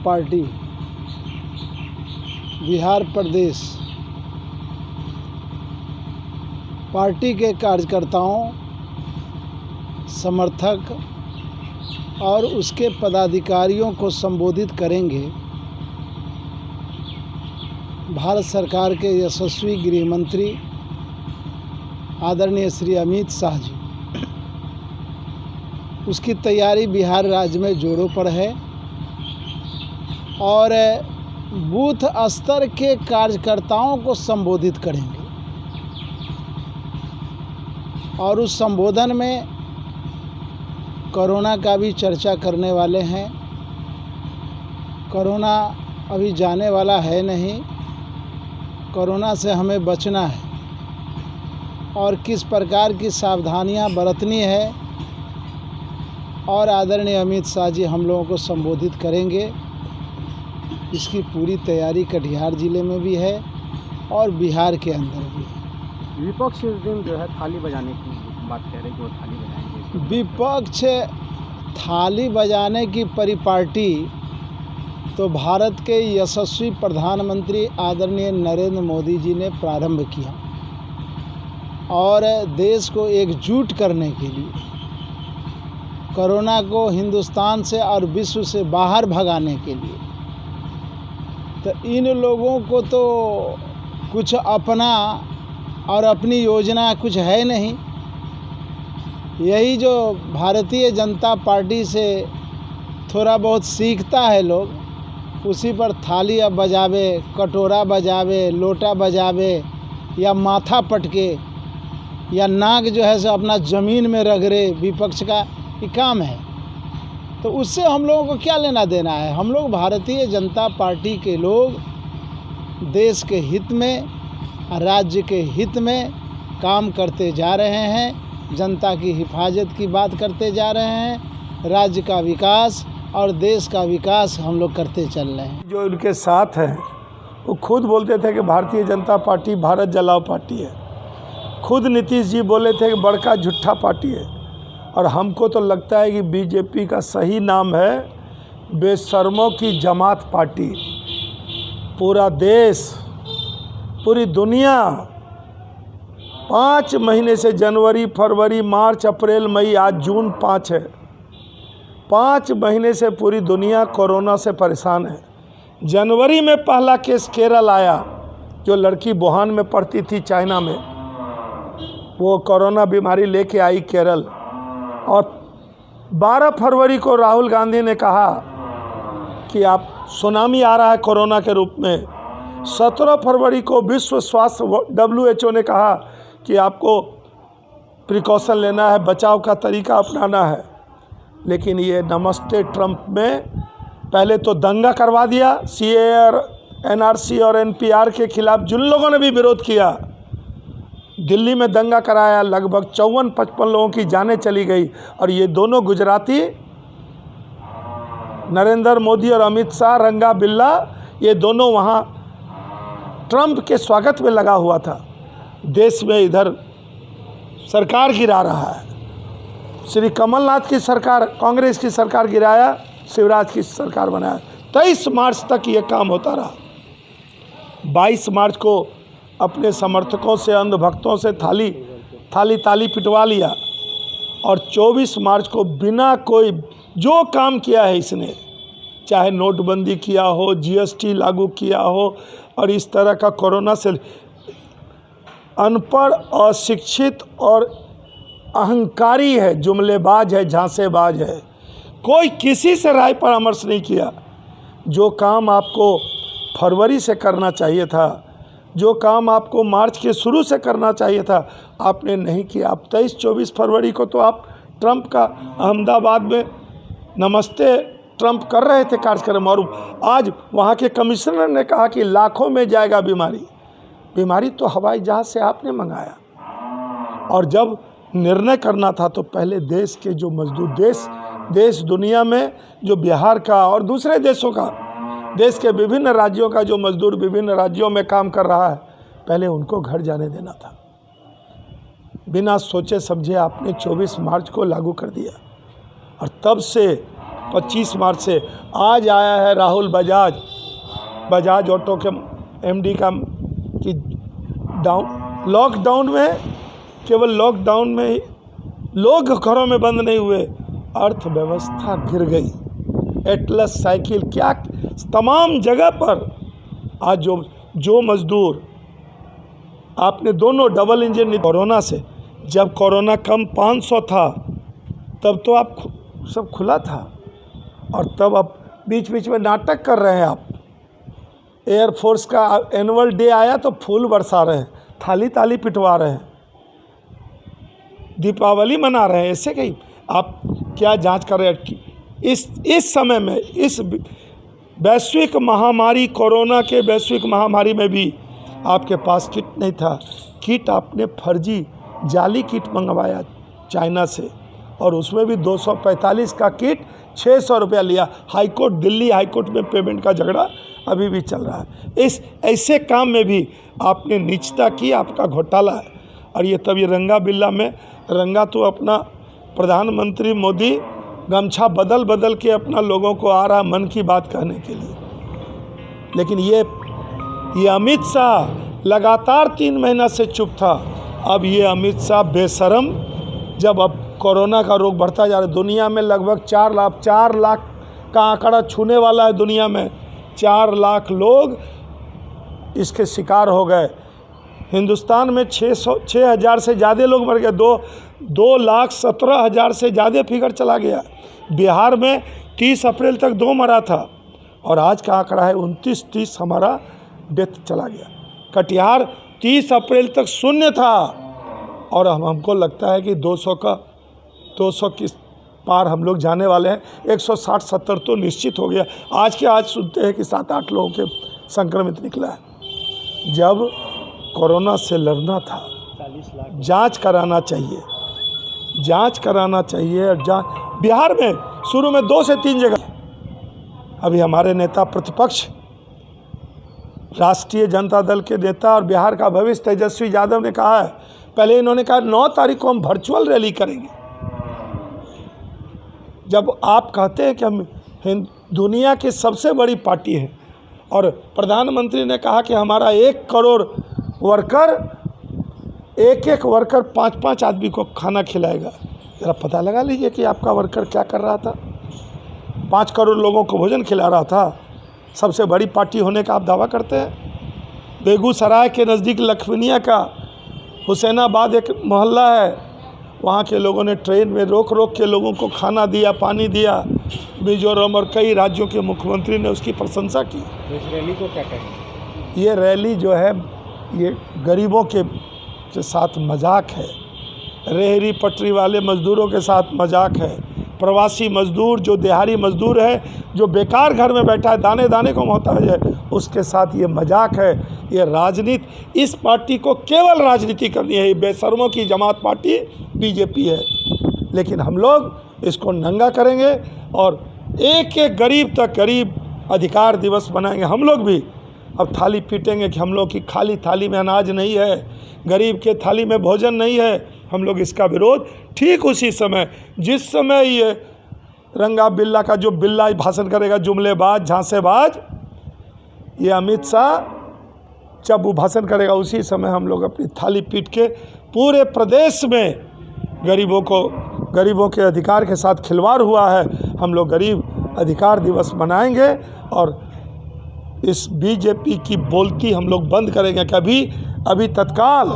Party Bihar प्रदेश party के कार्यकर्ताओं, समर्थक और उसके पदाधिकारियों को संबोधित करेंगे भारत सरकार के यशस्वी गृह मंत्री आदरणीय श्री अमित शाह जी। उसकी तैयारी बिहार राज्य में जोरों पर है और बूथ स्तर के कार्यकर्ताओं को संबोधित करेंगे और उस संबोधन में कोरोना का भी चर्चा करने वाले हैं। कोरोना अभी जाने वाला है नहीं, कोरोना से हमें बचना है और किस प्रकार की सावधानियां बरतनी है और आदरणीय अमित शाह जी हम लोगों को संबोधित करेंगे। इसकी पूरी तैयारी कटिहार ज़िले में भी है और बिहार के अंदर भी है। विपक्ष इस दिन जो है थाली बजाने की बात कह रहे हैं, जो थाली बजाएंगे। विपक्ष थाली बजाने की परिपाटी तो भारत के यशस्वी प्रधानमंत्री आदरणीय नरेंद्र मोदी जी ने प्रारंभ किया और देश को एकजुट करने के लिए, कोरोना को हिंदुस्तान से और विश्व से बाहर भगाने के लिए, तो इन लोगों को तो कुछ अपना और अपनी योजना कुछ है नहीं। यही जो भारतीय जनता पार्टी से थोड़ा बहुत सीखता है लोग, उसी पर थाली अब बजावे, कटोरा बजावे, लोटा बजावे या माथा पटके या नाक जो है सो अपना ज़मीन में रगड़े, विपक्ष का ये काम है। तो उससे हम लोगों को क्या लेना देना है। हम लोग भारतीय जनता पार्टी के लोग देश के हित में, राज्य के हित में काम करते जा रहे हैं, जनता की हिफाजत की बात करते जा रहे हैं, राज्य का विकास और देश का विकास हम लोग करते चल रहे हैं। जो उनके साथ हैं वो खुद बोलते थे कि भारतीय जनता पार्टी भारत जलाओ पार्टी है। खुद नीतीश जी बोले थे कि बड़का झूठा पार्टी है। और हमको तो लगता है कि बीजेपी का सही नाम है बेशर्मों की जमात पार्टी। पूरा देश, पूरी दुनिया 5 महीने से, जनवरी, फरवरी, मार्च, अप्रैल, मई, आज जून 5 है, 5 महीने से पूरी दुनिया कोरोना से परेशान है। जनवरी में पहला केस केरल आया, जो लड़की वुहान में पढ़ती थी चाइना में, वो कोरोना बीमारी लेके आई केरल। और 12 फरवरी को राहुल गांधी ने कहा कि आप सुनामी आ रहा है कोरोना के रूप में। 17 फरवरी को विश्व स्वास्थ्य WHO ने कहा कि आपको प्रिकॉशन लेना है, बचाव का तरीका अपनाना है। लेकिन ये नमस्ते ट्रंप में पहले तो दंगा करवा दिया। CAA और NRC और NPR के खिलाफ जिन लोगों ने भी विरोध किया, दिल्ली में दंगा कराया, लगभग 54-55 लोगों की जानें चली गई। और ये दोनों गुजराती, नरेंद्र मोदी और अमित शाह, रंगा बिल्ला, ये दोनों वहाँ ट्रंप के स्वागत में लगा हुआ था। देश में इधर सरकार गिरा रहा है। श्री कमलनाथ की सरकार, कांग्रेस की सरकार गिराया, शिवराज की सरकार बनाया। 23 मार्च तक ये काम होता रहा। 22 मार्च को अपने समर्थकों से, अंधभक्तों से थाली पिटवा लिया और 24 मार्च को बिना कोई, जो काम किया है इसने, चाहे नोटबंदी किया हो, GST लागू किया हो, और इस तरह का कोरोना से अनपढ़, अशिक्षित और अहंकारी है, जुमलेबाज है, झांसेबाज है। कोई किसी से राय परामर्श नहीं किया। जो काम आपको फरवरी से करना चाहिए था, जो काम आपको मार्च के शुरू से करना चाहिए था, आपने नहीं किया। आप 23-24 फरवरी को तो आप ट्रंप का अहमदाबाद में नमस्ते ट्रंप कर रहे थे कार्यक्रम, और आज वहाँ के कमिश्नर ने कहा कि लाखों में जाएगा बीमारी तो हवाई जहाज़ से आपने मंगाया। और जब निर्णय करना था तो पहले देश के जो मजदूर, देश दुनिया में जो बिहार का और दूसरे देशों का, देश के विभिन्न राज्यों का जो मजदूर विभिन्न राज्यों में काम कर रहा है, पहले उनको घर जाने देना था। बिना सोचे समझे आपने 24 मार्च को लागू कर दिया और तब से 25 मार्च से। आज आया है राहुल बजाज ऑटो के एमडी का कि लॉकडाउन में, केवल लॉकडाउन में ही लोग घरों में बंद नहीं हुए, अर्थव्यवस्था गिर गई। एटलस साइकिल क्या तमाम जगह पर आज जो मजदूर आपने दोनों डबल इंजन कोरोना से, जब कोरोना कम 500 था तब तो आप सब खुला था, और तब आप बीच बीच में नाटक कर रहे हैं। आप एयरफोर्स का एनुअल डे आया तो फूल बरसा रहे हैं, थाली ताली पिटवा रहे हैं, दीपावली मना रहे हैं। ऐसे कहीं आप क्या जांच कर रहे हैं? इस समय में, इस वैश्विक महामारी, कोरोना के वैश्विक महामारी में भी आपके पास किट नहीं था। किट आपने फर्जी जाली किट मंगवाया चाइना से, और उसमें भी 245 का किट 600 रुपया लिया। हाईकोर्ट, दिल्ली हाईकोर्ट में पेमेंट का झगड़ा अभी भी चल रहा है। इस ऐसे काम में भी आपने नीचता की, आपका घोटाला है। और ये तब ये रंगा बिल्ला में रंगा तो अपना प्रधानमंत्री मोदी गमछा बदल बदल के अपना लोगों को आ रहा मन की बात कहने के लिए। लेकिन ये अमित शाह लगातार 3 महीना से चुप था। अब ये अमित शाह बेशरम, जब अब कोरोना का रोग बढ़ता जा रहा है, दुनिया में लगभग 4 लाख का आंकड़ा छूने वाला है। दुनिया में 4 लाख लोग इसके शिकार हो गए। हिंदुस्तान में 6,000 से ज़्यादा लोग मर गए, 2,17,000 से ज़्यादा फिगर चला गया। बिहार में 30 अप्रैल तक 2 मरा था, और आज का आंकड़ा है 29-30 हमारा डेथ चला गया। कटिहार 30 अप्रैल तक 0 था, और हमको लगता है कि 200 की पार हम लोग जाने वाले हैं। 160-70 तो निश्चित हो गया। आज सुनते हैं कि 7-8 लोगों के संक्रमित निकला है। जब कोरोना से लड़ना था, जांच कराना चाहिए। और बिहार में शुरू में 2 से 3 जगह, अभी हमारे नेता प्रतिपक्ष राष्ट्रीय जनता दल के नेता और बिहार का भविष्य तेजस्वी यादव ने कहा है, पहले इन्होंने कहा 9 तारीख को हम वर्चुअल रैली करेंगे। जब आप कहते हैं कि हम दुनिया की सबसे बड़ी पार्टी हैं, और प्रधानमंत्री ने कहा कि हमारा 1 करोड़ वर्कर, एक वर्कर 5-5 आदमी को खाना खिलाएगा। ज़रा पता लगा लीजिए कि आपका वर्कर क्या कर रहा था। 5 करोड़ लोगों को भोजन खिला रहा था। सबसे बड़ी पार्टी होने का आप दावा करते हैं। बेगूसराय के नज़दीक लखवनिया का हुसैनाबाद एक मोहल्ला है, वहाँ के लोगों ने ट्रेन में रोक के लोगों को खाना दिया, पानी दिया। मिजोरम और कई राज्यों के मुख्यमंत्री ने उसकी प्रशंसा की। तो इस रैली को क्या कहेंगे? ये रैली जो है, ये गरीबों के साथ मजाक है, रेहड़ी पटरी वाले मज़दूरों के साथ मजाक है, प्रवासी मज़दूर जो दिहाड़ी मज़दूर है, जो बेकार घर में बैठा है, दाने दाने को मोहताज है, उसके साथ ये मजाक है। ये राजनीति, इस पार्टी को केवल राजनीति करनी है। ये बेशर्मों की जमात पार्टी बीजेपी है, लेकिन हम लोग इसको नंगा करेंगे और एक गरीब तक गरीब अधिकार दिवस बनाएंगे। हम लोग भी अब थाली पीटेंगे कि हम लोग की खाली थाली में अनाज नहीं है, गरीब के थाली में भोजन नहीं है। हम लोग इसका विरोध ठीक उसी समय, जिस समय ये रंगा बिल्ला का जो बिल्ला भाषण करेगा, जुमलेबाज झांसेबाज, ये अमित शाह जब वो भाषण करेगा, उसी समय हम लोग अपनी थाली पीट के पूरे प्रदेश में गरीबों के अधिकार के साथ खिलवाड़ हुआ है, हम लोग गरीब अधिकार दिवस मनाएंगे और इस बीजेपी की बोलती हम लोग बंद करेंगे। कि अभी तत्काल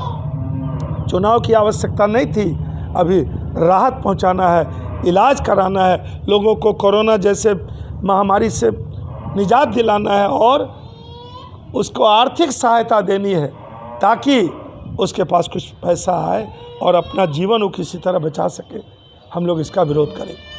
चुनाव की आवश्यकता नहीं थी, अभी राहत पहुंचाना है, इलाज कराना है, लोगों को कोरोना जैसे महामारी से निजात दिलाना है और उसको आर्थिक सहायता देनी है, ताकि उसके पास कुछ पैसा आए और अपना जीवन वो किसी तरह बचा सके। हम लोग इसका विरोध करेंगे।